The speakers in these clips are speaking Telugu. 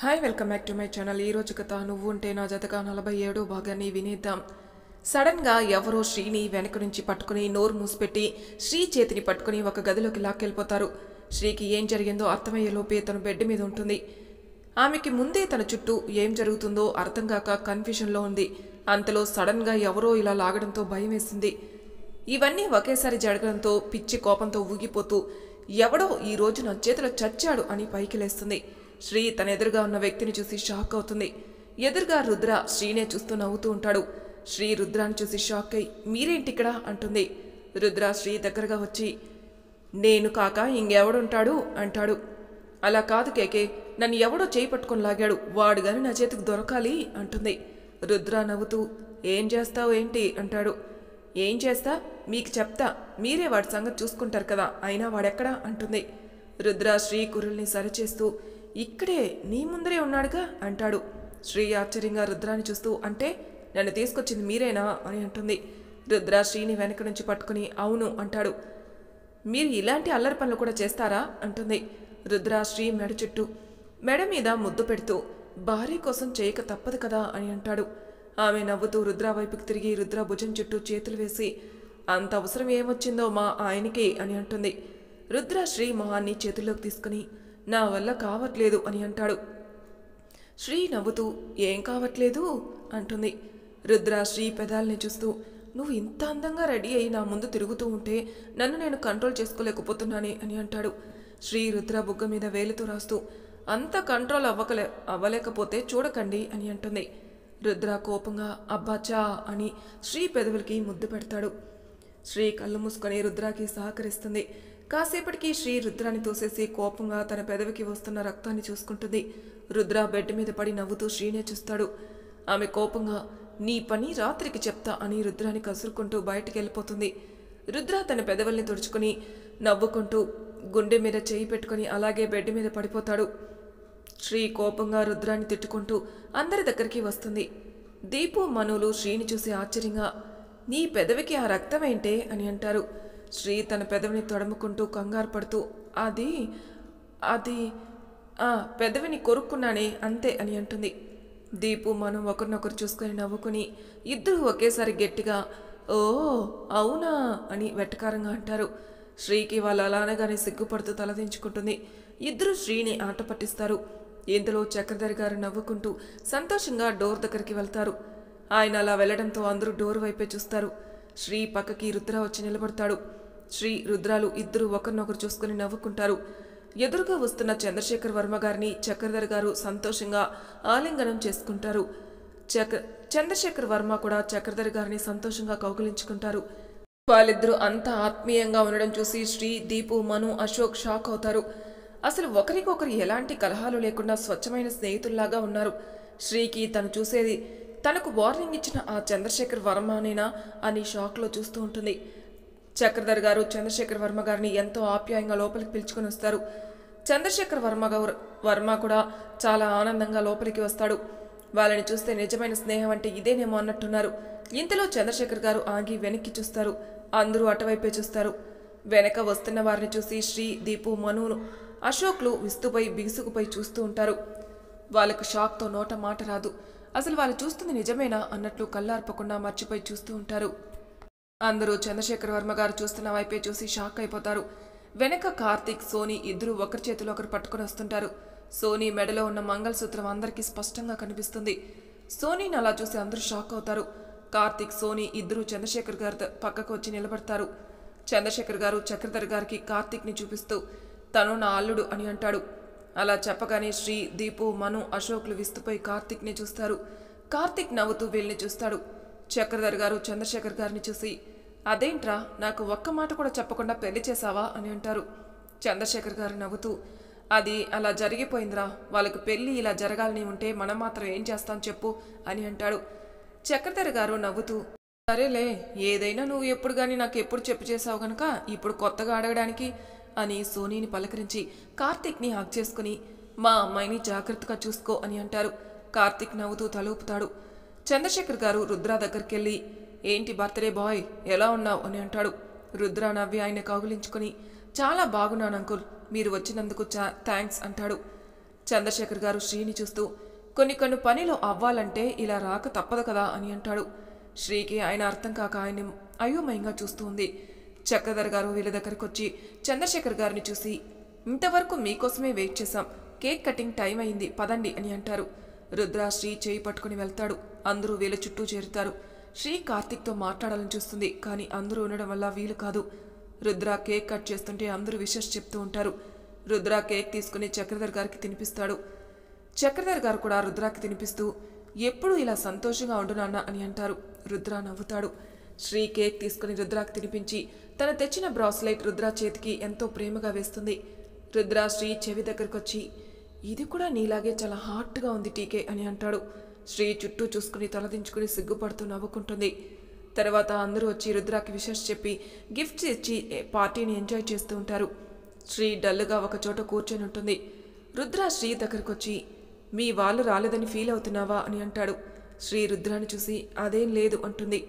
Hi welcome back to my channel. ఈ రోజు కథ నువ్వు ఉంటే నా జతగా 47 భాగాన్ని వినేద్దాం. సడన్గా ఎవరో శ్రీని వెనక నుంచి పట్టుకుని నోరు మూసిపెట్టి శ్రీ చేతిని పట్టుకుని ఒక గదిలోకి లాక్కెళ్ళిపోతారు. శ్రీకి ఏం జరిగిందో అర్థమయ్యేలోపే తను బెడ్ మీద ఉంటుంది. ఆమెకి ముందే తన చుట్టూ ఏం జరుగుతుందో అర్థం కాక కన్ఫ్యూషన్లో ఉంది. అంతలో సడన్గా ఎవరో ఇలా లాగడంతో భయం వేసింది. ఇవన్నీ ఒకేసారి జరగడంతో పిచ్చి కోపంతో ఊగిపోతూ ఎవడో ఈ రోజు నా చేతిలో చచ్చాడు అని పైకి లేస్తుంది. శ్రీ తన ఎదురుగా ఉన్న వ్యక్తిని చూసి షాక్ అవుతుంది. ఎదురుగా రుద్ర శ్రీనే చూస్తూ నవ్వుతూ ఉంటాడు. శ్రీ రుద్రాన్ని చూసి షాక్ అయి మీరేంటిక్కడ అంటుంది. రుద్ర శ్రీ దగ్గరగా వచ్చి నేను కాక ఇంకెవడుంటాడు అంటాడు. అలా కాదు కేకే, నన్ను ఎవడో చేయి పట్టుకొని లాగాడు, వాడు గాని నా చేతికి దొరకాలి అంటుంది. రుద్ర నవ్వుతూ ఏం చేస్తావు ఏంటి అంటాడు. ఏం చేస్తా మీకు చెప్తా, మీరే వాడి సంగతి చూసుకుంటారు కదా, అయినా వాడెక్కడా అంటుంది. రుద్ర శ్రీ కురుల్ని సరిచేస్తూ ఇక్కడే నీ ముందరే ఉన్నాడుగా అంటాడు. శ్రీ ఆశ్చర్యంగా రుద్రాన్ని చూస్తూ అంటే నన్ను తీసుకొచ్చింది మీరేనా అని అంటుంది. రుద్ర శ్రీని వెనక నుంచి పట్టుకుని అవును అంటాడు. మీరు ఇలాంటి అల్లరి పనులు కూడా చేస్తారా అంటుంది. రుద్ర శ్రీ మెడ చుట్టూ మెడ మీద ముద్దు పెడుతూ భార్య కోసం చేయక తప్పదు కదా అని అంటాడు. ఆమె నవ్వుతూ రుద్ర వైపుకి తిరిగి రుద్ర భుజం చుట్టూ చేతులు వేసి అంత అవసరం ఏమొచ్చిందో మా ఆయనకి అని అంటుంది. రుద్ర శ్రీ మొహాన్ని చేతుల్లోకి తీసుకుని నా వల్ల కావట్లేదు అని అంటాడు. శ్రీ నవ్వుతూ ఏం కావట్లేదు అంటుంది. రుద్ర శ్రీ పెదాల్ని చూస్తూ నువ్వు ఇంత అందంగా రెడీ అయి నా ముందు తిరుగుతూ ఉంటే నన్ను నేను కంట్రోల్ చేసుకోలేకపోతున్నానే అని అంటాడు. శ్రీ రుద్ర బుగ్గ మీద వేలుతో రాస్తూ అంత కంట్రోల్ అవ్వలేకపోతే చూడకండి అని అంటుంది. రుద్ర కోపంగా అబ్బాచా అని శ్రీ పెదవులకి ముద్దు పెడతాడు. శ్రీ కళ్ళు మూసుకొని రుద్రాకి సహకరిస్తుంది. కాసేపటికి శ్రీ రుద్రాన్ని తోసేసి కోపంగా తన పెదవికి వస్తున్న రక్తాన్ని చూసుకుంటుంది. రుద్ర బెడ్ మీద పడి నవ్వుతూ శ్రీనే చూస్తాడు. ఆమె కోపంగా నీ పని రాత్రికి చెప్తా అని రుద్రాన్ని కసురుకుంటూ బయటికి వెళ్ళిపోతుంది. రుద్ర తన పెదవుల్ని తుడుచుకుని నవ్వుకుంటూ గుండె మీద చేయి పెట్టుకుని అలాగే బెడ్ మీద పడిపోతాడు. శ్రీ కోపంగా రుద్రాన్ని తిట్టుకుంటూ అందరి దగ్గరికి వస్తుంది. దీపు మనులు శ్రీని చూసి ఆశ్చర్యంగా నీ పెదవికి ఆ రక్తమేంటే అని అంటారు. శ్రీ తన పెదవిని తడుముకుంటూ కంగారు పడుతూ అది అది పెదవిని కొరుక్కున్నానే అంతే అని అంటుంది. దీపు మనం ఒకరినొకరు చూసుకొని నవ్వుకుని ఇద్దరు ఒకేసారి గట్టిగా ఓ అవునా అని వెటకారంగా అంటారు. శ్రీకి వాళ్ళు అలా అనగానే సిగ్గుపడుతూ తలదించుకుంటుంది. ఇద్దరు శ్రీని ఆట పట్టిస్తారు. ఇంతలో చక్రధరి గారు నవ్వుకుంటూ సంతోషంగా డోర్ దగ్గరికి వెళ్తారు. ఆయన అలా వెళ్లడంతో అందరూ డోర్ వైపే చూస్తారు. శ్రీ పక్కకి రుద్ర వచ్చి నిలబడతాడు. శ్రీ రుద్రాలు ఇద్దరు ఒకరినొకరు చూసుకుని నవ్వుకుంటారు. ఎదురుగా వస్తున్న చంద్రశేఖర్ వర్మ గారిని చక్రధర్ గారు సంతోషంగా ఆలింగనం చేసుకుంటారు. చంద్రశేఖర్ వర్మ కూడా చక్రధర్ గారిని సంతోషంగా కౌగిలించుకుంటారు. వాళ్ళిద్దరూ అంత ఆత్మీయంగా ఉండడం చూసి శ్రీ, దీపు, మను, అశోక్ షాక్ అవుతారు. అసలు ఒకరికొకరు ఎలాంటి కలహాలు లేకుండా స్వచ్ఛమైన స్నేహితుల్లాగా ఉన్నారు. శ్రీకి తను చూసేది తనకు వార్నింగ్ ఇచ్చిన ఆ చంద్రశేఖర్ వర్మనేనా అని షాక్లో చూస్తూ ఉంటుంది. చక్రధర్ గారు చంద్రశేఖర్ వర్మ గారిని ఎంతో ఆప్యాయంగా లోపలికి పిలుచుకొని వస్తారు. చంద్రశేఖర్ వర్మ కూడా చాలా ఆనందంగా లోపలికి వస్తాడు. వాళ్ళని చూస్తే నిజమైన స్నేహం అంటే ఇదేనేమో అన్నట్టున్నారు. ఇంతలో చంద్రశేఖర్ గారు ఆగి వెనక్కి చూస్తారు. అందరూ అటువైపే చూస్తారు. వెనక వస్తున్న వారిని చూసి శ్రీ, దీపు, మనును, అశోక్లు విస్తుపోయి బిగుసుకుపోయి చూస్తూ ఉంటారు. వాళ్ళకు షాక్తో నోట మాట రాదు. అసలు వాళ్ళు చూస్తుంది నిజమేనా అన్నట్లు కళ్ళార్పకుండా మర్చిపోయి చూస్తూ ఉంటారు. అందరూ చంద్రశేఖర్ వర్మ గారు చూస్తున్న వైపే చూసి షాక్ అయిపోతారు. వెనక కార్తీక్, సోనీ ఇద్దరు ఒకరి చేతిలో ఒకరు పట్టుకుని వస్తుంటారు. సోనీ మెడలో ఉన్న మంగళసూత్రం అందరికీ స్పష్టంగా కనిపిస్తుంది. సోనీని అలా చూసి అందరూ షాక్ అవుతారు. కార్తీక్, సోనీ ఇద్దరు చంద్రశేఖర్ గారి పక్కకు వచ్చి నిలబడతారు. చంద్రశేఖర్ గారు చక్రధర్ గారికి కార్తీక్ని చూపిస్తూ తను నా అల్లుడు అని అంటాడు. అలా చెప్పగానే శ్రీ, దీపు, మను, అశోక్లు విస్తుపోయి కార్తీక్ని చూస్తారు. కార్తీక్ నవ్వుతూ వీళ్ళని చూస్తాడు. చక్రధర్ గారు చంద్రశేఖర్ గారిని చూసి అదేంట్రా నాకు ఒక్క మాట కూడా చెప్పకుండా పెళ్లి చేశావా అని అంటారు. చంద్రశేఖర్ గారు నవ్వుతూ అది అలా జరిగిపోయిందిరా, వాళ్ళకు పెళ్లి ఇలా జరగాలని ఉంటే మనం మాత్రం ఏం చేస్తాం చెప్పు అని అంటాడు. చక్రధర్ గారు నవ్వుతూ సరేలే, ఏదైనా నువ్వు ఎప్పుడు కానీ నాకు ఎప్పుడు చెప్పు చేసావు గనక ఇప్పుడు కొత్తగా అడగడానికి అని సోనీని పలకరించి కార్తీక్ని హక్ చేసుకుని మా అమ్మాయిని జాగ్రత్తగా చూసుకో అని అంటారు. కార్తీక్ నవ్వుతూ తలూపుతాడు. చంద్రశేఖర్ గారు రుద్ర దగ్గరికి వెళ్ళి ఏంటి బర్త్డే బాయ్ ఎలా ఉన్నావు అని అంటాడు. రుద్ర నవ్వి ఆయన కౌగిలించుకుని చాలా బాగున్నాను అంకుల్, మీరు వచ్చినందుకు థ్యాంక్స్ అంటాడు. చంద్రశేఖర్ గారు శ్రీని చూస్తూ కొన్ని పనిలో అవ్వాలంటే ఇలా రాక తప్పదు కదా అని అంటాడు. శ్రీకి ఆయన అర్థం కాక ఆయన్ని అయోమయంగా చూస్తూ ఉంది. చక్రధర్ గారు వీళ్ళ దగ్గరకు వచ్చి చంద్రశేఖర్ గారిని చూసి, ఇంతవరకు మీకోసమే వెయిట్ చేశాం, కేక్ కటింగ్ టైం అయింది, పదండి అని అంటారు. రుద్ర శ్రీ చేయి పట్టుకుని వెళ్తాడు. అందరూ వీళ్ళ చుట్టూ చేరుతారు. శ్రీ కార్తిక్తో మాట్లాడాలని చూస్తుంది, కానీ అందరూ ఉండడం వల్ల వీలు కాదు. రుద్ర కేక్ కట్ చేస్తుంటే అందరూ విషెస్ చెప్తూ ఉంటారు. రుద్ర కేక్ తీసుకుని చక్రధర్ గారికి తినిపిస్తాడు. చక్రధర్ గారు కూడా రుద్రాకి తినిపిస్తూ, ఎప్పుడు ఇలా సంతోషంగా ఉండు నాన్న అని అంటారు. రుద్ర నవ్వుతాడు. శ్రీ కేక్ తీసుకుని రుద్రాకి తినిపించి తను తెచ్చిన బ్రాస్లైట్ రుద్ర చేతికి ఎంతో ప్రేమగా వేస్తుంది. రుద్ర శ్రీ చెవి దగ్గరకు వచ్చి, ఇది కూడా నీలాగే చాలా హాట్గా ఉంది టీకే అని అంటాడు. శ్రీ చుట్టూ చూసుకుని తలదించుకుని సిగ్గుపడుతూ నవ్వుకుంటుంది. తర్వాత అందరూ వచ్చి రుద్రాకి విషెస్ చెప్పి గిఫ్ట్స్ ఇచ్చి పార్టీని ఎంజాయ్ చేస్తూ ఉంటారు. శ్రీ డల్లుగా ఒక చోట కూర్చొని ఉంటుంది. రుద్ర శ్రీ దగ్గరకు వచ్చి, మీ వాళ్ళు రాలేదని ఫీల్ అవుతున్నావా అని అంటాడు. శ్రీ రుద్రాని చూసి అదేం లేదు అంటుంది.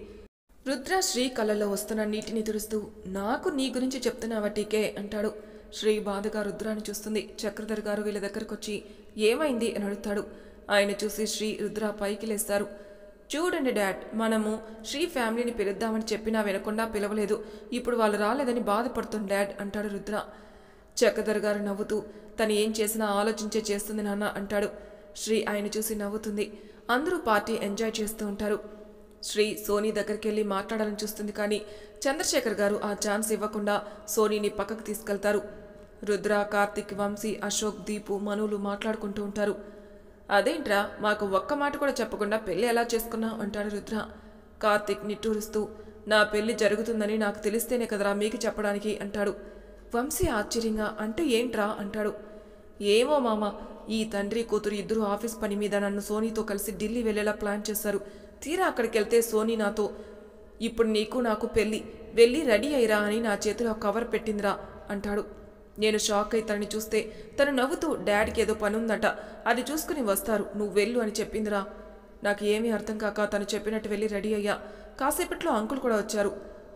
రుద్ర శ్రీ కళ్ళల్లో వస్తున్న నీటిని తుడుస్తూ, నాకు నీ గురించి చెప్తున్నావా టీకే అంటాడు. శ్రీ బాధగా రుద్రాని చూస్తుంది. చక్రధర్ గారు వీళ్ళ దగ్గరకు వచ్చి ఏమైంది అని అడుగుతాడు. ఆయన చూసి శ్రీ రుద్ర పైకి లేస్తారు. చూడండి డాడ్, మనము శ్రీ ఫ్యామిలీని పిలుద్దామని చెప్పినా వినకుండా పిలవలేదు, ఇప్పుడు వాళ్ళు రాలేదని బాధపడుతుంది డాడ్ అంటాడు రుద్ర. చక్రధర్ గారు నవ్వుతూ, తను ఏం చేసినా ఆలోచించే చేస్తుంది నాన్న అంటాడు. శ్రీ ఆయన చూసి నవ్వుతుంది. అందరూ పార్టీ ఎంజాయ్ చేస్తూ ఉంటారు. శ్రీ సోనీ దగ్గరికి వెళ్ళి మాట్లాడాలని చూస్తుంది, కానీ చంద్రశేఖర్ గారు ఆ ఛాన్స్ ఇవ్వకుండా సోనీని పక్కకు తీసుకెళ్తారు. రుద్ర, కార్తిక్, వంశీ, అశోక్, దీపు, మనులు మాట్లాడుకుంటూ ఉంటారు. అదేంట్రా, మాకు ఒక్క మాట కూడా చెప్పకుండా పెళ్ళి ఎలా చేసుకున్నావు అంటాడు రుద్ర. కార్తిక్ నిట్టూరుస్తూ, నా పెళ్లి జరుగుతుందని నాకు తెలిస్తేనే కదరా మీకు చెప్పడానికి అంటాడు. వంశీ ఆశ్చర్యంగా, అంటే ఏంట్రా అంటాడు. ఏమో మామ, ఈ తండ్రి కూతురు ఇద్దరు ఆఫీస్ పని మీద నన్ను సోనీతో కలిసి ఢిల్లీ వెళ్ళేలా ప్లాన్ చేశారు. తీరా అక్కడికి వెళ్తే సోనీ నాతో, ఇప్పుడు నీకు నాకు పెళ్ళి, వెళ్ళి రెడీ అయ్యిరా అని నా చేతిలో కవర్ పెట్టిందిరా అంటాడు. నేను షాక్ అయి తనని చూస్తే తను నవ్వుతూ, డాడీకి ఏదో పని ఉందట, అది చూసుకుని వస్తారు, నువ్వు వెళ్ళు అని చెప్పిందిరా. నాకు ఏమీ అర్థం కాక తను చెప్పినట్టు వెళ్ళి రెడీ అయ్యా. కాసేపట్లో అంకుల్ కూడా వచ్చారు.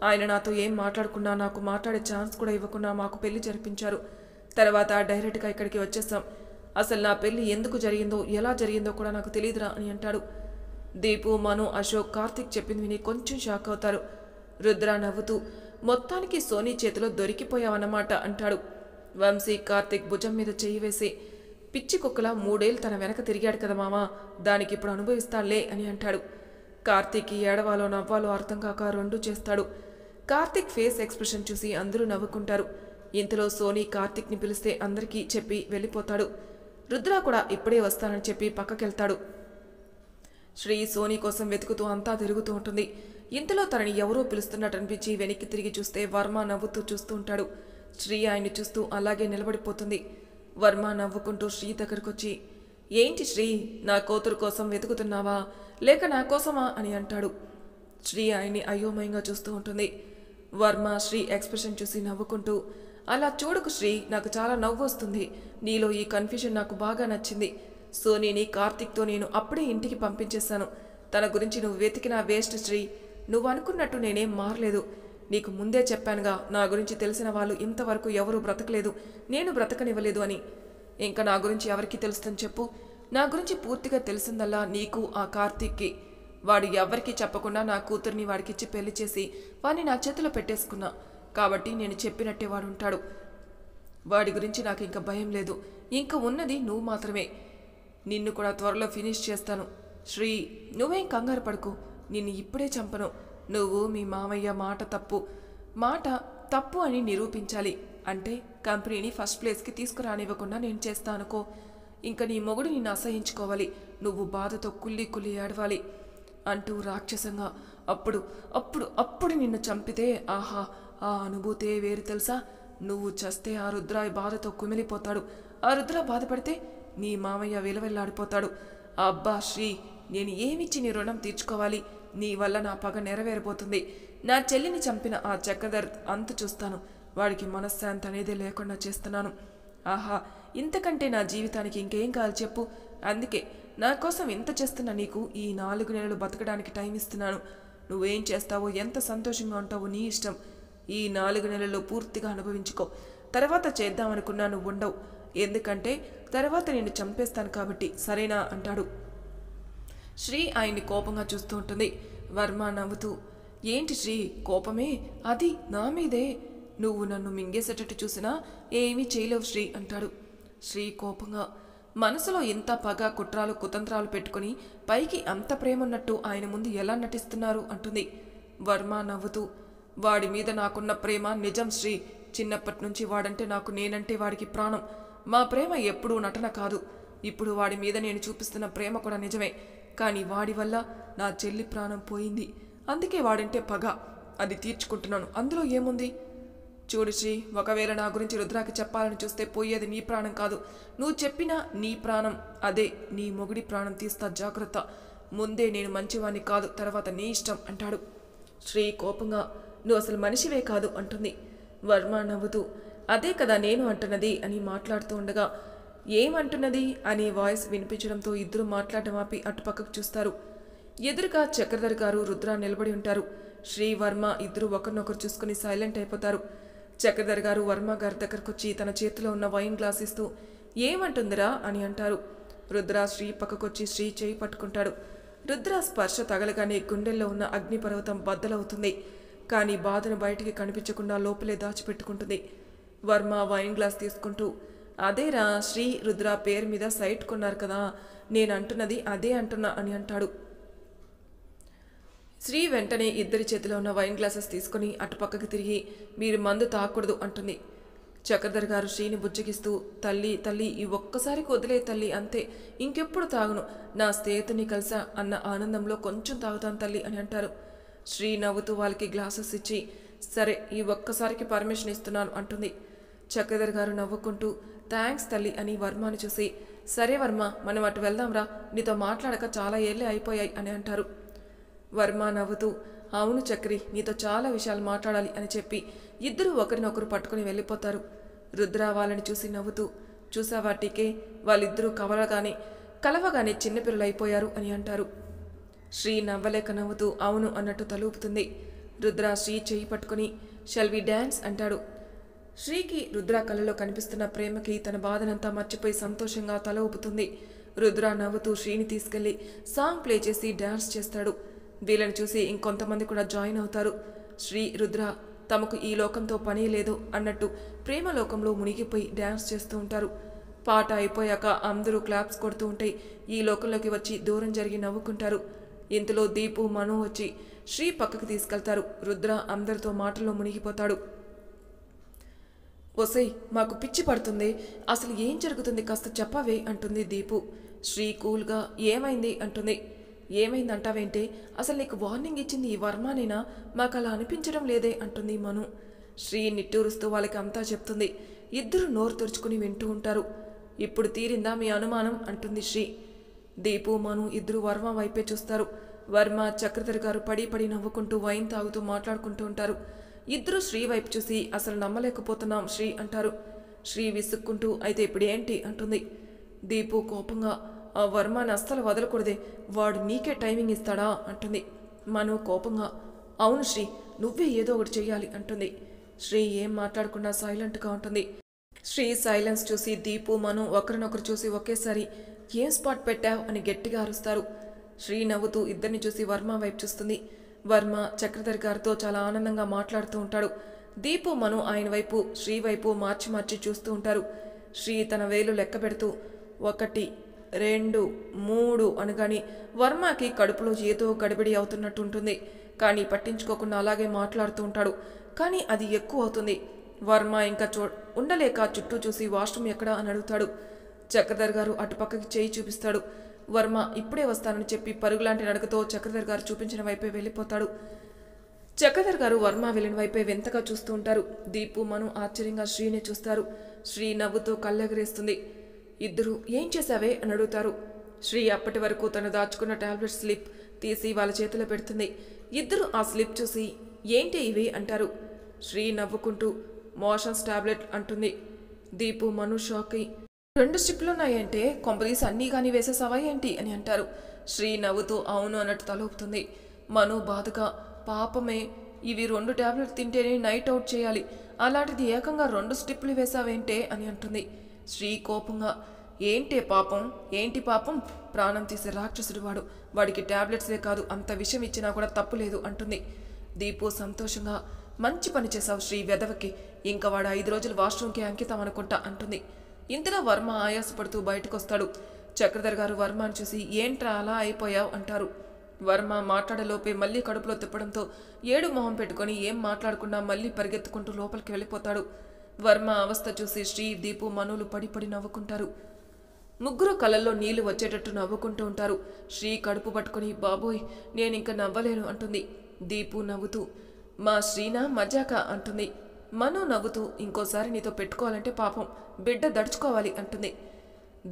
ఆయన నాతో ఏం మాట్లాడకుండా, నాకు మాట్లాడే ఛాన్స్ కూడా ఇవ్వకుండా మాకు పెళ్లి జరిపించారు. తర్వాత డైరెక్ట్గా ఇక్కడికి వచ్చేసాం. అసలు నా పెళ్లి ఎందుకు జరిగిందో, ఎలా జరిగిందో కూడా నాకు తెలియదురా అని అంటాడు. దీపు, మను, అశోక్, కార్తిక్ చెప్పింది విని కొంచెం షాక్ అవుతారు. రుద్ర నవ్వుతూ, మొత్తానికి సోనీ చేతిలో దొరికిపోయావన్నమాట అంటాడు. వంశీ కార్తిక్ భుజం మీద చెయ్యి వేసి, పిచ్చి కుక్కల 3 ఏళ్ళు తన వెనక తిరిగాడు కదా మామా, దానికి ఇప్పుడు అనుభవిస్తాడులే అని అంటాడు. కార్తిక్ ఏడవాలో నవ్వాలో అర్థం కాక రెండూ చేస్తాడు. కార్తిక్ ఫేస్ ఎక్స్ప్రెషన్ చూసి అందరూ నవ్వుకుంటారు. ఇంతలో సోనీ కార్తిక్ని పిలిస్తే అందరికీ చెప్పి వెళ్ళిపోతాడు. రుద్ర కూడా ఇప్పుడే వస్తానని చెప్పి పక్కకెళ్తాడు. శ్రీ సోనీ కోసం వెతుకుతూ అంతా తిరుగుతూ ఉంటుంది. ఇంతలో తనని ఎవరో పిలుస్తున్నట్టు అనిపించి వెనక్కి తిరిగి చూస్తే వర్మ నవ్వుతూ చూస్తూ ఉంటాడు. శ్రీ ఆయన్ని చూస్తూ అలాగే నిలబడిపోతుంది. వర్మ నవ్వుకుంటూ శ్రీ దగ్గరకొచ్చి, ఏంటి శ్రీ, నా కూతురు కోసం వెతుకుతున్నావా లేక నా కోసమా అని అంటాడు. శ్రీ ఆయన్ని అయోమయంగా చూస్తూ ఉంటుంది. వర్మ శ్రీ ఎక్స్ప్రెషన్ చూసి నవ్వుకుంటూ, అలా చూడకు శ్రీ, నాకు చాలా నవ్వు వస్తుంది. నీలో ఈ కన్ఫ్యూజన్ నాకు బాగా నచ్చింది. సోనీని కార్తిక్తో నేను అప్పుడే ఇంటికి పంపించేశాను. తన గురించి నువ్వు వెతికినా వేస్ట్ శ్రీ. నువ్వు అనుకున్నట్టు నేనేం మారలేదు. నీకు ముందే చెప్పానుగా, నా గురించి తెలిసిన వాళ్ళు ఇంతవరకు ఎవరూ బ్రతకలేదు, నేను బ్రతకనివ్వలేదు అని. ఇంకా నా గురించి ఎవరికి తెలుస్తుందని చెప్పు. నా గురించి పూర్తిగా తెలిసిందల్లా నీకు, ఆ కార్తిక్కి. వాడు ఎవరికీ చెప్పకుండా నా కూతుర్ని వాడికిచ్చి పెళ్లి చేసి వాడిని నా చేతిలో పెట్టేసుకున్నా. కాబట్టి నేను చెప్పినట్టే వాడు ఉంటాడు. వాడి గురించి నాకు ఇంకా భయం లేదు. ఇంకా ఉన్నది నువ్వు మాత్రమే. నిన్ను కూడా త్వరలో ఫినిష్ చేస్తాను. శ్రీ, నువ్వేం కంగారు పడుకో, నిన్ను ఇప్పుడే చంపను. నువ్వు మీ మామయ్య మాట తప్పు అని నిరూపించాలి. అంటే కంపెనీని ఫస్ట్ ప్లేస్కి తీసుకురానివ్వకుండా నేను చేస్తా అనుకో. ఇంకా నీ మొగుడు నిన్ను అసహించుకోవాలి. నువ్వు బాధతో కుళ్ళి ఏడవాలి అంటూ రాక్షసంగా, అప్పుడు నిన్ను చంపితే ఆహా, ఆ అనుభూతే వేరు తెలుసా. నువ్వు చస్తే ఆ రుద్ర బాధతో కుమిలిపోతాడు. ఆ రుద్ర బాధపడితే నీ మామయ్య విలవెల్లాడిపోతాడు. అబ్బా శ్రీ, నేను ఏమిచ్చి నీ రుణం తీర్చుకోవాలి? నీ వల్ల నా పగ నెరవేరబోతుంది. నా చెల్లిని చంపిన ఆ చక్రధర్ అంతు చూస్తాను. వాడికి మనశ్శాంతి అనేది లేకుండా చేస్తున్నాను. ఆహా, ఇంతకంటే నా జీవితానికి ఇంకేం కావాలి చెప్పు. అందుకే నా కోసం ఇంత చేస్తున్న నీకు ఈ 4 నెలలు బతకడానికి టైం ఇస్తున్నాను. నువ్వేం చేస్తావో, ఎంత సంతోషంగా ఉంటావో నీ ఇష్టం. ఈ 4 నెలల్లో పూర్తిగా అనుభవించుకో. తర్వాత చేద్దామనుకున్నా నువ్వు ఉండవు. ఎందుకంటే తర్వాత నేను చంపేస్తాను కాబట్టి, సరేనా అంటాడు. శ్రీ ఆయన్ని కోపంగా చూస్తూ ఉంటుంది. వర్మ నవ్వుతూ, ఏంటి శ్రీ కోపమే? అది నా మీదే. నువ్వు నన్ను మింగేసేటట్టు చూసినా ఏమీ చేయలేవు శ్రీ అంటాడు. శ్రీ కోపంగా, మనసులో ఇంత పగ కుట్రాలు కుతంత్రాలు పెట్టుకుని పైకి అంత ప్రేమ ఉన్నట్టు ఆయన ముందు ఎలా నటిస్తున్నారు అంటుంది. వర్మ నవ్వుతూ, వాడి మీద నాకున్న ప్రేమ నిజం శ్రీ. చిన్నప్పటి నుంచి వాడంటే నాకు నేనంటే వాడికి ప్రాణం. మా ప్రేమ ఎప్పుడూ నటన కాదు. ఇప్పుడు వాడి మీద నేను చూపిస్తున్న ప్రేమ కూడా నిజమే. కానీ వాడి వల్ల నా చెల్లి ప్రాణం పోయింది. అందుకే వాడంటే పగ. అది తీర్చుకుంటున్నాను. అందులో ఏముంది? చూడు శ్రీ, ఒకవేళ నా గురించి రుద్రాకి చెప్పాలని చూస్తే పోయేది నీ ప్రాణం కాదు. నువ్వు చెప్పినా నీ ప్రాణం, అదే నీ మొగుడి ప్రాణం తీస్తా, జాగ్రత్త. ముందే నేను మంచివాణ్ణి కాదు, తర్వాత నీ ఇష్టం అంటాడు. శ్రీ కోపంగా, నువ్వు అసలు మనిషివే కాదు అంటుంది. వర్మ నవ్వుతూ, అదే కదా నేను అంటున్నది అని మాట్లాడుతూ ఉండగా, ఏమంటున్నది అనే వాయిస్ వినిపించడంతో ఇద్దరు మాట్లాడడం ఆపి అటుపక్కకు చూస్తారు. ఎదురుగా చక్రధర్ గారు రుద్ర నిలబడి ఉంటారు. శ్రీ వర్మ ఇద్దరు ఒకరినొకరు చూసుకుని సైలెంట్ అయిపోతారు. చక్రధర్ గారు వర్మ గారి దగ్గరకు వచ్చి తన చేతిలో ఉన్న వైన్ గ్లాస్ ఇస్తూ, ఏమంటుందిరా అని అంటారు. రుద్ర శ్రీ పక్కకొచ్చి శ్రీ చేయి పట్టుకుంటాడు. రుద్ర స్పర్శ తగలగానే గుండెల్లో ఉన్న అగ్నిపర్వతం బద్దలవుతుంది. కానీ బాధను బయటికి కనిపించకుండా లోపలే దాచిపెట్టుకుంటుంది. వర్మ వైన్ గ్లాస్ తీసుకుంటూ, అదేరా శ్రీ రుద్ర పేరు మీద సైట్ కొన్నారు కదా, నేను అంటున్నది అదే అంటున్నా అని అంటాడు. శ్రీ వెంటనే ఇద్దరి చేతిలో ఉన్న వైన్ గ్లాసెస్ తీసుకుని అటుపక్కకి తిరిగి, మీరు మందు తాకూడదు అంటుంది. చక్రధర్ గారు శ్రీని బుజ్జగిస్తూ, తల్లి తల్లి ఈ ఒక్కసారికి వదిలే తల్లి, అంతే, ఇంకెప్పుడు తాగును. నా స్నేహితుని కలిసా అన్న ఆనందంలో కొంచెం తాగుతాను తల్లి అని అంటారు. శ్రీ నవ్వుతూ వాళ్ళకి గ్లాసెస్ ఇచ్చి, సరే ఈ ఒక్కసారికి పర్మిషన్ ఇస్తున్నాను అంటుంది. చక్రధర్ గారు నవ్వుకుంటూ, థ్యాంక్స్ తల్లి అని వర్మని చూసి, సరే వర్మ మనం అటు వెళ్దాంరా, నీతో మాట్లాడక చాలా ఏళ్ళే అయిపోయాయి అని అంటారు. వర్మ నవ్వుతూ, అవును చక్రి, నీతో చాలా విషయాలు మాట్లాడాలి అని చెప్పి ఇద్దరు ఒకరినొకరు పట్టుకుని వెళ్ళిపోతారు. రుద్ర వాళ్ళని చూసి నవ్వుతూ, చూసావా టీకే, వాళ్ళిద్దరూ కలవగానే చిన్నపిల్లలు అయిపోయారు అని అంటారు. శ్రీ నవ్వలేక నవ్వుతూ అవును అన్నట్టు తలూపుతుంది. రుద్ర శ్రీ చేయి పట్టుకుని, షల్ వి డాన్స్ అంటాడు. శ్రీకి రుద్ర కళ్ళలో కనిపిస్తున్న ప్రేమకి తన బాధనంతా మర్చిపోయి సంతోషంగా తల ఊపుతుంది. రుద్ర నవ్వుతూ శ్రీని తీసుకెళ్లి సాంగ్ ప్లే చేసి డాన్స్ చేస్తాడు. వీళ్ళని చూసి ఇంకొంతమంది కూడా జాయిన్ అవుతారు. శ్రీ రుద్ర తమకు ఈ లోకంతో పని లేదు అన్నట్టు ప్రేమ లోకంలో మునిగిపోయి డాన్స్ చేస్తూ ఉంటారు. పాట అయిపోయాక అందరూ క్లాప్స్ కొడుతూ ఉంటే ఈ లోకంలోకి వచ్చి దూరం జరిగి నవ్వుకుంటారు. ఇంతలో దీపు మను వచ్చి శ్రీ పక్కకి తీసుకెళ్తారు. రుద్ర అందరితో మాటల్లో మునిగిపోతాడు. ఒసై, మాకు పిచ్చి పడుతుంది, అసలు ఏం జరుగుతుంది కాస్త చెప్పవే అంటుంది దీపు. శ్రీ కూల్గా, ఏమైంది అంటుంది. ఏమైందంటావేంటే, అసలు నీకు వార్నింగ్ ఇచ్చింది ఈ వర్మనేనా? మాకు అలా అనిపించడం లేదే అంటుంది మను. శ్రీ నిట్టూరుస్తూ వాళ్ళకి అంతా చెప్తుంది. ఇద్దరు నోరు తెరుచుకుని వింటూ ఉంటారు. ఇప్పుడు తీరిందా మీ అనుమానం అంటుంది శ్రీ. దీపు మను ఇద్దరు వర్మ వైపే చూస్తారు. వర్మ చక్రధర్ గారు పడి నవ్వుకుంటూ వైన్ తాగుతూ మాట్లాడుకుంటూ ఉంటారు. ఇద్దరు శ్రీ వైపు చూసి అసలు నమ్మలేకపోతున్నాం శ్రీ అంటారు. శ్రీ విసుక్కుంటూ, అయితే ఇప్పుడు ఏంటి అంటుంది. దీపు కోపంగా, ఆ వర్మని అస్సలు వదలకూడదే, వాడు నీకే టైమింగ్ ఇస్తాడా అంటుంది. మను కోపంగా, అవును శ్రీ, నువ్వే ఏదో ఒకటి చెయ్యాలి అంటుంది. శ్రీ ఏం మాట్లాడకుండా సైలెంట్గా ఉంటుంది. శ్రీ సైలెన్స్ చూసి దీపు మను ఒకరినొకరు చూసి ఒకేసారి, ఏం స్పాట్ పెట్టావు అని గట్టిగా అరుస్తారు. శ్రీ నవ్వుతూ ఇద్దరిని చూసి వర్మ వైపు చూస్తుంది. వర్మ చక్రధర్ గారితో చాలా ఆనందంగా మాట్లాడుతూ ఉంటాడు. దీపు మను ఆయన వైపు శ్రీ వైపు మార్చి చూస్తూ ఉంటారు. శ్రీ తన వేలు లెక్క పెడుతూ 1, 2, 3 అనగాని వర్మకి కడుపులో ఏదో గడిబిడి అవుతున్నట్టు ఉంటుంది. కానీ పట్టించుకోకుండా అలాగే మాట్లాడుతూ ఉంటాడు. కానీ అది ఎక్కువ అవుతుంది. వర్మ ఇంకా ఉండలేక చుట్టూ చూసి వాష్రూమ్ ఎక్కడా అని అడుగుతాడు. చక్రధర్ గారు అటుపక్కకి చేయి చూపిస్తాడు. వర్మ ఇప్పుడే వస్తానని చెప్పి పరుగులాంటి నడకతో చక్రధర్ గారు చూపించిన వైపే వెళ్ళిపోతాడు. చక్రధర్ గారు వర్మ వెళ్ళిన వైపే వింతగా చూస్తూ ఉంటారు. దీపు మను ఆశ్చర్యంగా శ్రీనే చూస్తారు. శ్రీ నవ్వుతో కళ్ళెగరేస్తుంది. ఇద్దరు ఏం చేశావే అని అడుగుతారు. శ్రీ అప్పటి వరకు తను దాచుకున్న టాబ్లెట్ స్లిప్ తీసి వాళ్ళ చేతిలో పెడుతుంది. ఇద్దరు ఆ స్లిప్ చూసి ఏంటి ఇవి అంటారు. శ్రీ నవ్వుకుంటూ మోషన్స్ టాబ్లెట్ అంటుంది. దీపు మను షాక్ అయి 2 స్ట్రిప్లున్నాయంటే కొంపదీసి అన్నీ కానీ వేసేసావా ఏంటి అని అంటారు. శ్రీ నవ్వుతూ అవును అన్నట్టు తలూపుతుంది. మను బాధగా, పాపమే, ఇవి 2 టాబ్లెట్ తింటేనే నైట్ అవుట్ చేయాలి, అలాంటిది ఏకంగా 2 స్ట్రిప్లు వేసావేంటే అని అంటుంది. శ్రీ కోపంగా, ఏంటే పాపం, ఏంటి పాపం, ప్రాణం తీసే రాక్షసుడు వాడు, వాడికి టాబ్లెట్సే కాదు అంత విషయం ఇచ్చినా కూడా తప్పులేదు అంటుంది. దీపు సంతోషంగా, మంచి పని చేశావు శ్రీ వెదవకి, ఇంకా వాడు 5 రోజులు వాష్రూమ్కి అంకితం అనుకుంటా అంటుంది. ఇంతలో వర్మ ఆయాసపడుతూ బయటకొస్తాడు. చక్రధర్ గారు వర్మని చూసి, ఏంట్రా అలా అయిపోయావు అంటారు. వర్మ మాట్లాడలోపే మళ్ళీ కడుపులో తిప్పడంతో ఏడు మొహం పెట్టుకొని ఏం మాట్లాడకుండా మళ్ళీ పరిగెత్తుకుంటూ లోపలికి వెళ్ళిపోతాడు. వర్మ అవస్థ చూసి శ్రీ, దీపు, మనులు పడి పడి నవ్వుకుంటారు. ముగ్గురు కళ్ళల్లో నీళ్లు వచ్చేటట్టు నవ్వుకుంటూ ఉంటారు. శ్రీ కడుపు పట్టుకొని, బాబోయ్ నేనింక నవ్వలేను అంటుంది. దీపు నవ్వుతూ, మా శ్రీనా మజాక అంటుంది. మను నవ్వుతూ, ఇంకోసారి నీతో పెట్టుకోవాలంటే పాపం బిడ్డ దడుచుకోవాలి అంటుంది.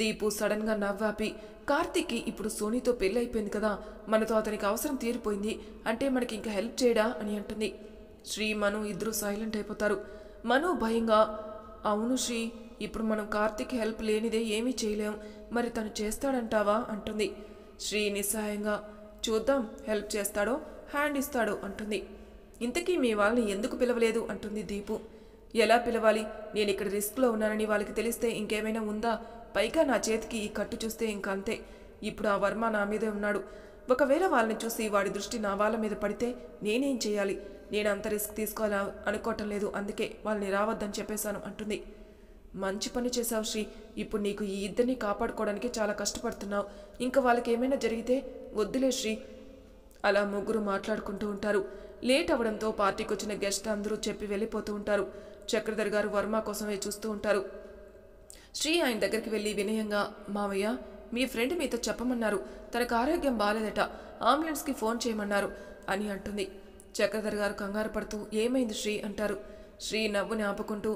దీపు సడన్గా నవ్వాపి, కార్తీక్కి ఇప్పుడు సోనీతో పెళ్ళైపోయింది కదా, మనతో అతనికి అవసరం తీరిపోయింది అంటే మనకి ఇంకా హెల్ప్ చేయడా అని అంటుంది. శ్రీ, మను ఇద్దరూ సైలెంట్ అయిపోతారు. మను భయంగా, అవును శ్రీ, ఇప్పుడు మనం కార్తీక్ హెల్ప్ లేనిదే ఏమీ చేయలేం, మరి తను చేస్తాడంటావా అంటుంది. శ్రీ నిస్సహాయంగా, చూద్దాం హెల్ప్ చేస్తాడో హ్యాండ్ ఇస్తాడో అంటుంది. ఇంతకీ మీ వాళ్ళని ఎందుకు పిలవలేదు అంటుంది దీపు. ఎలా పిలవాలి, నేను ఇక్కడ రిస్క్లో ఉన్నానని వాళ్ళకి తెలిస్తే ఇంకేమైనా ఉందా, పైగా నా చేతికి ఈ కట్టు చూస్తే ఇంకంతే, ఇప్పుడు ఆ వర్మ నా మీదే ఉన్నాడు, ఒకవేళ వాళ్ళని చూసి వాడి దృష్టి నా వాళ్ళ మీద పడితే నేనేం చేయాలి, నేను అంత రిస్క్ తీసుకోవాలా అనుకోవటం లేదు, అందుకే వాళ్ళని రావద్దని చెప్పేశాను అంటుంది. మంచి పని చేశావు శ్రీ, ఇప్పుడు నీకు ఈ ఇద్దరిని కాపాడుకోవడానికి చాలా కష్టపడుతున్నావు, ఇంకా వాళ్ళకి ఏమైనా జరిగితే వద్దులే శ్రీ. అలా ముగ్గురు మాట్లాడుకుంటూ ఉంటారు. లేట్ అవడంతో పార్టీకి వచ్చిన గెస్ట్ అందరూ చెప్పి వెళ్ళిపోతూ ఉంటారు. చక్రధర్ గారు వర్మ కోసమే చూస్తూ ఉంటారు. శ్రీ ఆయన దగ్గరికి వెళ్ళి వినయంగా, మావయ్య మీ ఫ్రెండ్ మీతో చెప్పమన్నారు, తనకు ఆరోగ్యం బాలేదట, అంబులెన్స్కి ఫోన్ చేయమన్నారు అని అంటుంది. చక్రధర్ గారు కంగారు పడుతూ, ఏమైంది శ్రీ అంటారు. శ్రీ నవ్వుని ఆపుకుంటూ,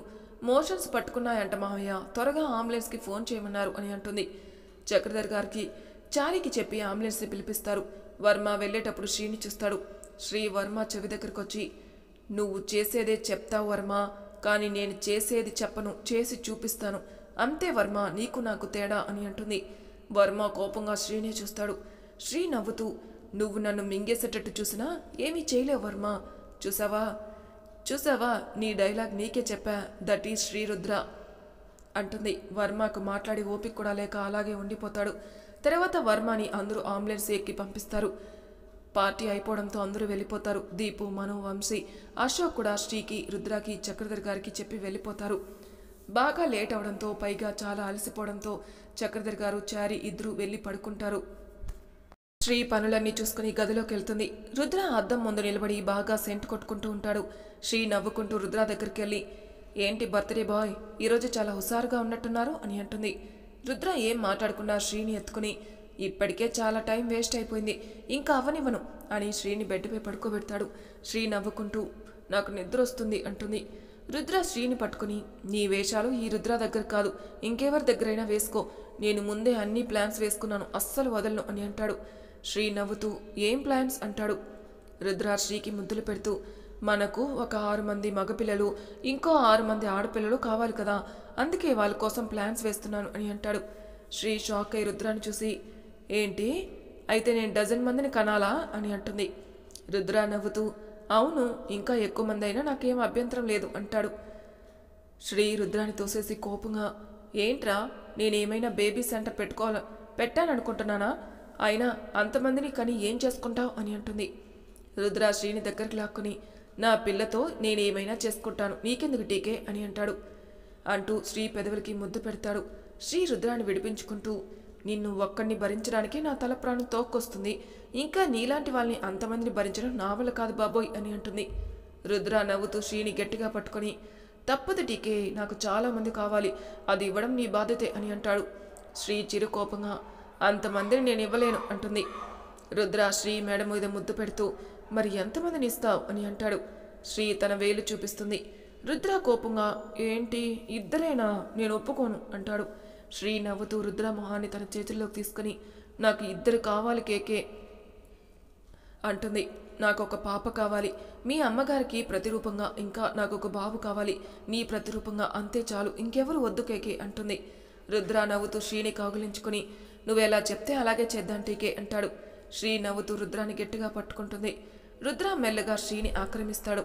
మోషన్స్ పట్టుకున్నాయంట మావయ్య, త్వరగా అంబులెన్స్కి ఫోన్ చేయమన్నారు అని అంటుంది. చక్రధర్ గారికి చారికి చెప్పి అంబులెన్స్ని పిలిపిస్తారు. వర్మ వెళ్ళేటప్పుడు శ్రీని చూస్తాడు. శ్రీ వర్మ చెవి దగ్గరకు వచ్చి, నువ్వు చేసేదే చెప్తావు వర్మ, కానీ నేను చేసేది చెప్పను, చేసి చూపిస్తాను, అంతే వర్మ, నీకు నాకు తేడా అని అంటుంది. వర్మ కోపంగా శ్రీనే చూస్తాడు. శ్రీ నవ్వుతూ, నువ్వు నన్ను మింగేసేటట్టు చూసినా ఏమీ చేయలేవు వర్మ, చూసావా నీ డైలాగ్ నీకే చెప్పా, దట్ ఈజ్ శ్రీరుద్ర అంటుంది. వర్మకు మాట్లాడి ఓపిక కూడా లేక అలాగే ఉండిపోతాడు. తర్వాత వర్మని అందరూ అంబులెన్స్ ఎక్కి పంపిస్తారు. పార్టీ అయిపోవడంతో అందరూ వెళ్ళిపోతారు. దీపు, మను, వంశీ, అశోక్ కూడా శ్రీకి, రుద్రకి, చక్రధర్ గారికి చెప్పి వెళ్ళిపోతారు. బాగా లేట్ అవడంతో, పైగా చాలా అలసిపోవడంతో చక్రధర్ గారు, చారి ఇద్దరు వెళ్ళి పడుకుంటారు. శ్రీ పనులన్నీ చూసుకుని గదిలోకి వెళ్తుంది. రుద్ర అద్దం ముందు నిలబడి బాగా సెంట్ కొట్టుకుంటూ ఉంటాడు. శ్రీ నవ్వుకుంటూ రుద్ర దగ్గరికి వెళ్ళి, ఏంటి బర్త్డే బాయ్, ఈరోజు చాలా హుషారుగా ఉన్నట్టున్నారు అని అంటుంది. రుద్ర ఏం మాట్లాడకుండా శ్రీని ఎత్తుకుని, ఇప్పటికే చాలా టైం వేస్ట్ అయిపోయింది, ఇంకా అవనివ్వను అని శ్రీని బెడ్పై పడుకోబెడతాడు. శ్రీ నవ్వుకుంటూ, నాకు నిద్ర వస్తుంది అంటుంది. రుద్ర శ్రీని పట్టుకుని, నీ వేషాలు ఈ రుద్ర దగ్గర కాదు, ఇంకెవరి దగ్గరైనా వేసుకో, నేను ముందే అన్ని ప్లాన్స్ వేసుకున్నాను, అస్సలు వదలను అని అంటాడు. శ్రీ నవ్వుతూ, ఏం ప్లాన్స్ అంటాడు. రుద్ర శ్రీకి ముద్దులు పెడుతూ, మనకు ఒక 6 మంది మగపిల్లలు, ఇంకో 6 మంది ఆడపిల్లలు కావాలి కదా, అందుకే వాళ్ళ కోసం ప్లాన్స్ వేస్తున్నాను అని అంటాడు. శ్రీ షాక్ అయి రుద్రాన్ని చూసి, ఏంటి, అయితే నేను 12 మందిని కనాలా అని అంటుంది. రుద్ర నవ్వుతూ, అవును, ఇంకా ఎక్కువ మంది అయినా నాకేం అభ్యంతరం లేదు అంటాడు. శ్రీ రుద్రాన్ని తోసేసి కోపంగా, ఏంట్రా, నేనేమైనా బేబీ సెంటర్ పెట్టాననుకుంటున్నానా, అయినా అంతమందిని కని ఏం చేసుకుంటావు అని అంటుంది. రుద్ర శ్రీని దగ్గరికి లాక్కుని, నా పిల్లతో నేనేమైనా చేసుకుంటాను, నీకెందుకు టీకే అని అంటాడు. అంటూ శ్రీ పెదవులకి ముద్దు పెడతాడు. శ్రీ రుద్రాన్ని విడిపించుకుంటూ, నిన్ను ఒక్కడిని భరించడానికి నా తల ప్రాణం తోక్కొస్తుంది, ఇంకా నీలాంటి వాళ్ళని అంతమందిని భరించడం నా వల్ల కాదు బాబోయ్ అని అంటుంది. రుద్ర నవ్వుతూ శ్రీని గట్టిగా పట్టుకొని, తప్పదు టీకే, నాకు చాలామంది కావాలి, అది ఇవ్వడం నీ బాధ్యతే అని అంటాడు. శ్రీ చిరుకోపంగా, అంతమందిని నేను ఇవ్వలేను అంటుంది. రుద్ర శ్రీ మేడ మీద ముద్దు పెడుతూ, మరి ఎంతమందిని ఇస్తావు అని అంటాడు. శ్రీ తన వేలు చూపిస్తుంది. రుద్ర కోపంగా, ఏంటి ఇద్దరేనా, నేను ఒప్పుకోను అంటాడు. శ్రీ నవ్వుతూ రుద్ర మొహాన్ని తన చేతుల్లోకి తీసుకుని, నాకు 2 కావాలి కేకే అంటుంది. నాకు ఒక పాప కావాలి, మీ అమ్మగారికి ప్రతిరూపంగా, ఇంకా నాకు ఒక బాబు కావాలి, నీ ప్రతిరూపంగా, అంతే చాలు, ఇంకెవరు వద్దు కేకే అంటుంది. రుద్ర నవ్వుతూ శ్రీని కౌగిలించుకుని, నువ్వెలా చెప్తే అలాగే చేద్దాం టీకే అంటాడు. శ్రీ నవ్వుతూ రుద్రాన్ని గట్టిగా పట్టుకుంటుంది. రుద్ర మెల్లగా శ్రీని ఆక్రమిస్తాడు.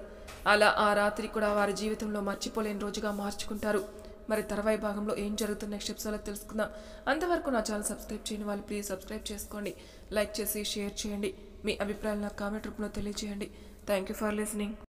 అలా ఆ రాత్రి కూడా వారి జీవితంలో మర్చిపోలేని రోజుగా మార్చుకుంటారు. మరి తర్వాయి భాగంలో ఏం జరుగుతుంది నెక్స్ట్ ఎపిసోడ్లో తెలుసుకుందాం. అంతవరకు నా ఛానల్ సబ్స్క్రైబ్ చేయని వాళ్ళు ప్లీజ్ సబ్స్క్రైబ్ చేసుకోండి. లైక్ చేసి షేర్ చేయండి. మీ అభిప్రాయాలు నాకు కామెంట్ రూపంలో తెలియజేయండి. Thank you for listening.